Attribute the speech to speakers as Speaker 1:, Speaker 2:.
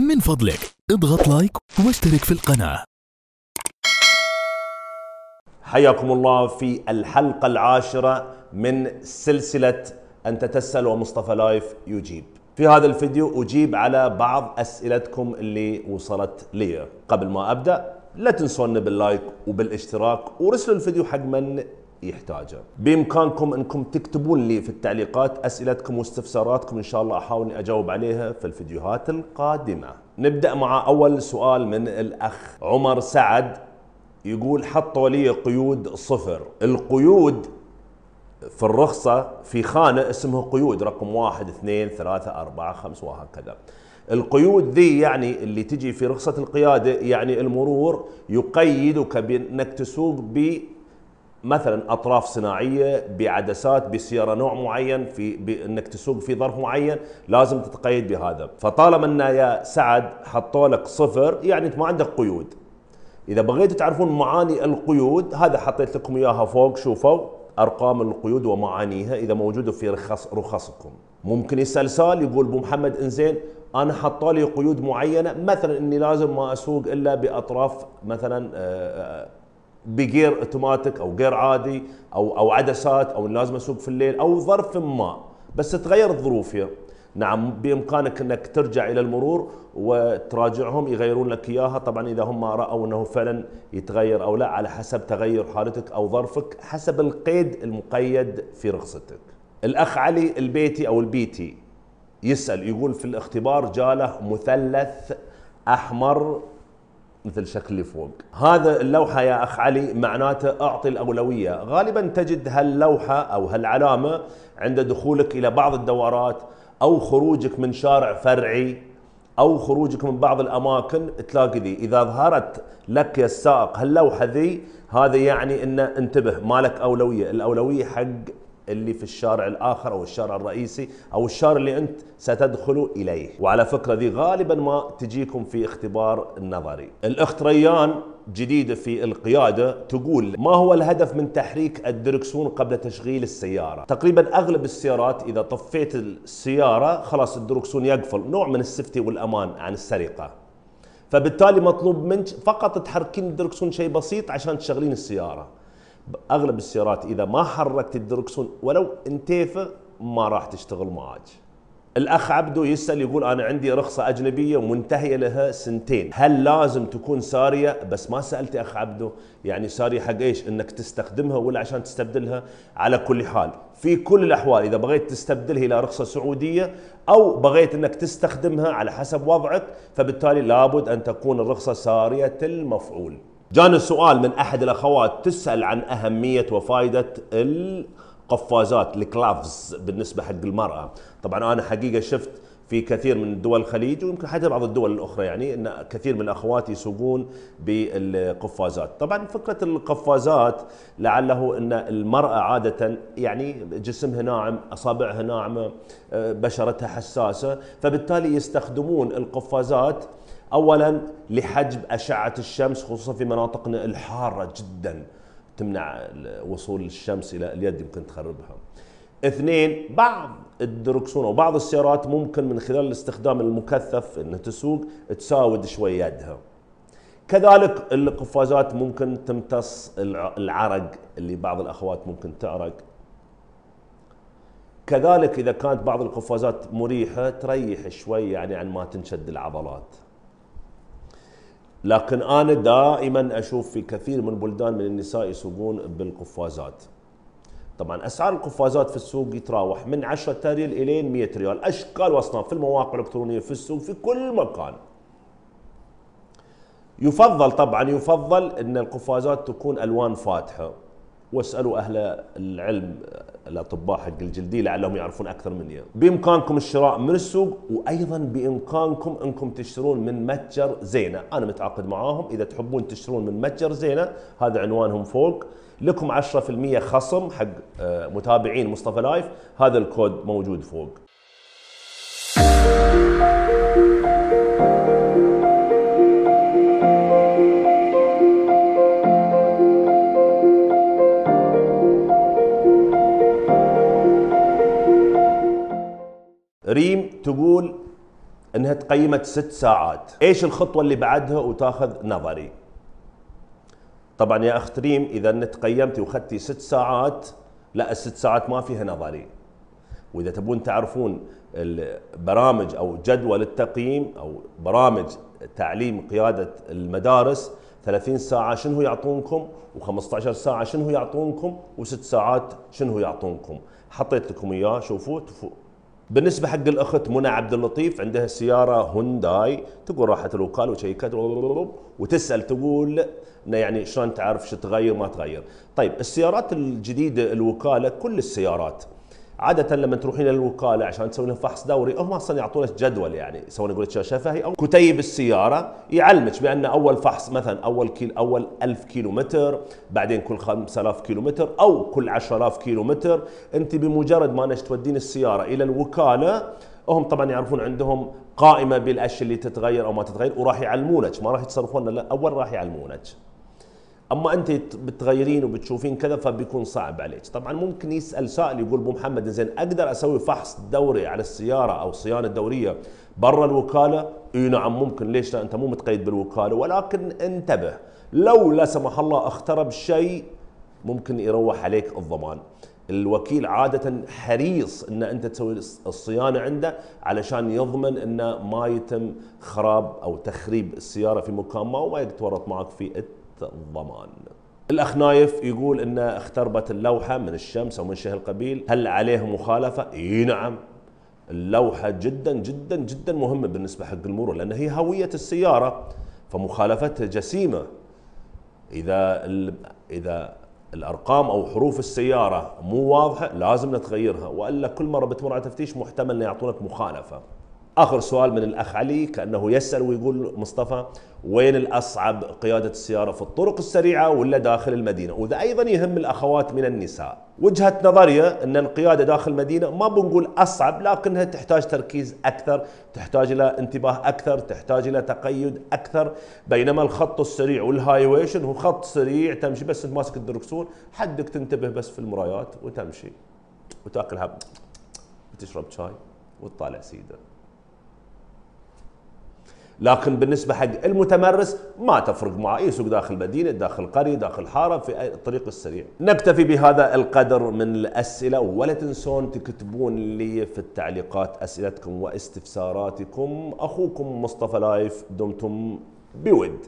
Speaker 1: من فضلك اضغط لايك واشترك في القناة.
Speaker 2: حياكم الله في الحلقة العاشرة من سلسلة أنت تسأل ومصطفى لايف يجيب. في هذا الفيديو أجيب على بعض أسئلتكم اللي وصلت لي. قبل ما أبدأ لا تنسون باللايك وبالاشتراك ورسلوا الفيديو حق من يحتاجه. بإمكانكم أنكم تكتبون لي في التعليقات أسئلتكم واستفساراتكم، إن شاء الله أحاول أني أجاوب عليها في الفيديوهات القادمة. نبدأ مع أول سؤال من الأخ عمر سعد، يقول حطوا لي قيود صفر. القيود في الرخصة في خانة اسمها قيود رقم 1 2 3 4 5 وهكذا. القيود ذي يعني اللي تجي في رخصة القيادة، يعني المرور يقيدك بأنك تسوق مثلا اطراف صناعيه، بعدسات، بسياره نوع معين، بانك تسوق في ظرف معين، لازم تتقيد بهذا. فطالما ان يا سعد حطوا لك صفر يعني انت ما عندك قيود. اذا بغيتوا تعرفون معاني القيود، هذا حطيت لكم اياها فوق، شوفوا ارقام القيود ومعانيها اذا موجوده في رخصكم. ممكن يسال سؤال يقول ابو محمد انزين انا حطوا لي قيود معينه، مثلا اني لازم ما اسوق الا باطراف مثلا بجير اوتوماتيك او جير عادي او عدسات، او لازم اسوق في الليل او ظرف ما، بس تغير الظروف. نعم بامكانك انك ترجع الى المرور وتراجعهم يغيرون لك اياها، طبعا اذا هم راوا انه فعلا يتغير او لا، على حسب تغير حالتك او ظرفك حسب القيد المقيد في رخصتك. الاخ علي البيتي او البيتي يسال يقول في الاختبار جاله مثلث احمر مثل شكل اللي فوق. هذا اللوحة يا أخ علي معناته أعطي الأولوية. غالبا تجد هاللوحة أو هالعلامة عند دخولك إلى بعض الدورات أو خروجك من شارع فرعي أو خروجك من بعض الأماكن، تلاقي ذي إذا ظهرت لك يا السائق هاللوحة ذي، هذا يعني إن انتبه مالك أولوية. الأولوية حق اللي في الشارع الآخر أو الشارع الرئيسي أو الشارع اللي أنت ستدخل إليه. وعلى فكرة ذي غالبا ما تجيكم في اختبار النظري. الأخت ريان جديدة في القيادة تقول ما هو الهدف من تحريك الدركسون قبل تشغيل السيارة؟ تقريبا أغلب السيارات إذا طفيت السيارة خلاص الدركسون يقفل، نوع من السفتي والأمان عن السرقة. فبالتالي مطلوب منك فقط تحركين الدركسون شيء بسيط عشان تشغلين السيارة. اغلب السيارات اذا ما حركت الدركسون ولو انتيفه ما راح تشتغل معاك. الاخ عبدو يسال يقول انا عندي رخصه اجنبيه ومنتهيه لها 2 سنين، هل لازم تكون ساريه؟ بس ما سالت يا اخ عبدو يعني ساريه حق ايش؟ انك تستخدمها ولا عشان تستبدلها؟ على كل حال في كل الاحوال اذا بغيت تستبدلها الى رخصه سعوديه او بغيت انك تستخدمها على حسب وضعك، فبالتالي لابد ان تكون الرخصه ساريه المفعول. جانا سؤال من احد الاخوات تسال عن اهميه وفائده القفازات الكلافز بالنسبه حق المراه. طبعا انا حقيقه شفت في كثير من دول الخليج ويمكن حتى بعض الدول الاخرى يعني ان كثير من الاخوات يسوقون بالقفازات. طبعا فكره القفازات لعله ان المراه عاده يعني جسمها ناعم، اصابعها ناعمه، بشرتها حساسه، فبالتالي يستخدمون القفازات اولا لحجب اشعه الشمس خصوصا في مناطقنا الحاره جدا، تمنع وصول الشمس الى اليد يمكن تخربها. 2 بعض الدركسون او بعض السيارات ممكن من خلال الاستخدام المكثف انها تسوق تساود شوي يدها. كذلك القفازات ممكن تمتص العرق اللي بعض الاخوات ممكن تعرق. كذلك اذا كانت بعض القفازات مريحه تريح شوي يعني عن ما تنشد العضلات. لكن أنا دائما أشوف في كثير من البلدان من النساء يسوقون بالقفازات. طبعا أسعار القفازات في السوق يتراوح من 10 ريال إلى 100 ريال، أشكال وأصناف في المواقع الإلكترونية في السوق في كل مكان. يفضل طبعا يفضل أن القفازات تكون ألوان فاتحة، واسألوا أهل العلم الأطباء حق الجلدية لعلهم يعرفون أكثر مني. بإمكانكم الشراء من السوق، وأيضا بإمكانكم أنكم تشترون من متجر زينة. أنا متعاقد معاهم، إذا تحبون تشترون من متجر زينة هذا عنوانهم فوق، لكم 10% خصم حق متابعين مصطفى لايف، هذا الكود موجود فوق. ريم تقول انها تقيمت 6 ساعات، ايش الخطوه اللي بعدها وتاخذ نظري؟ طبعا يا اخت ريم اذا انت قيمتي واخذتي 6 ساعات، لا ال6 ساعات ما فيها نظري. واذا تبون تعرفون البرامج او جدول التقييم او برامج تعليم قياده المدارس، 30 ساعه شنو يعطونكم، و15 ساعه شنو يعطونكم، و6 ساعات شنو يعطونكم. حطيت لكم اياه شوفوا. بالنسبه حق الاخت منى عبد اللطيف، عندها سياره هونداي، تقول راحت الوكاله وشيكت وتسال تقول يعني شلون تعرف شو تغير ما تغير. طيب السيارات الجديده الوكاله، كل السيارات عادة لما تروحين للوكالة عشان تسوي لهم فحص دوري، هم اصلا يعطونك جدول، يعني يسوون يقول لك شفهي او كتيب السيارة يعلمك بان اول فحص مثلا اول 1000 كيلو متر، بعدين كل 5000 كيلو متر او كل 10000 كيلو متر. انت بمجرد ما تودين السيارة الى الوكالة، هم طبعا يعرفون عندهم قائمة بالاشياء اللي تتغير او ما تتغير، وراح يعلمونك، ما راح يتصرفون، لا اول راح يعلمونك. اما انت بتغيرين وبتشوفين كذا فبيكون صعب عليك. طبعا ممكن يسال سائل يقول ابو محمد زين اقدر اسوي فحص دوري على السياره او صيانه دوريه برا الوكاله؟ اي نعم ممكن، ليش لا؟ انت مو متقيد بالوكاله، ولكن انتبه لو لا سمح الله اخترب شيء ممكن يروح عليك الضمان. الوكيل عادة حريص ان انت تسوي الصيانة عنده علشان يضمن انه ما يتم خراب او تخريب السيارة في مكان ما وما يتورط معك في الضمان. الاخ نايف يقول ان اختربت اللوحة من الشمس او من شيء القبيل، هل عليه مخالفة؟ اي نعم، اللوحة جدا جدا جدا مهمة بالنسبة حق المرور، لان هي هوية السيارة، فمخالفتها جسيمة. اذا الارقام او حروف السياره مو واضحه لازم نتغيرها، والا كل مره بتمر على تفتيش محتمل ان يعطونك مخالفه. اخر سؤال من الاخ علي كانه يسال ويقول مصطفى وين الاصعب قياده السياره، في الطرق السريعه ولا داخل المدينه؟ وذا ايضا يهم الاخوات من النساء. وجهه نظري ان القياده داخل المدينه ما بنقول اصعب، لكنها تحتاج تركيز اكثر، تحتاج الى انتباه اكثر، تحتاج الى تقيد اكثر. بينما الخط السريع والهايويشن هو خط سريع تمشي بس انت ماسك الدركسون، حدك تنتبه بس في المرايات وتمشي وتاكلها وتشرب شاي وتطالع سيده. لكن بالنسبة حق المتمرس ما تفرق معه، يسوق داخل المدينة، داخل قرية، داخل حارة، في الطريق السريع. نكتفي بهذا القدر من الأسئلة، ولا تنسون تكتبون لي في التعليقات أسئلتكم واستفساراتكم. أخوكم مصطفى لايف، دمتم بود.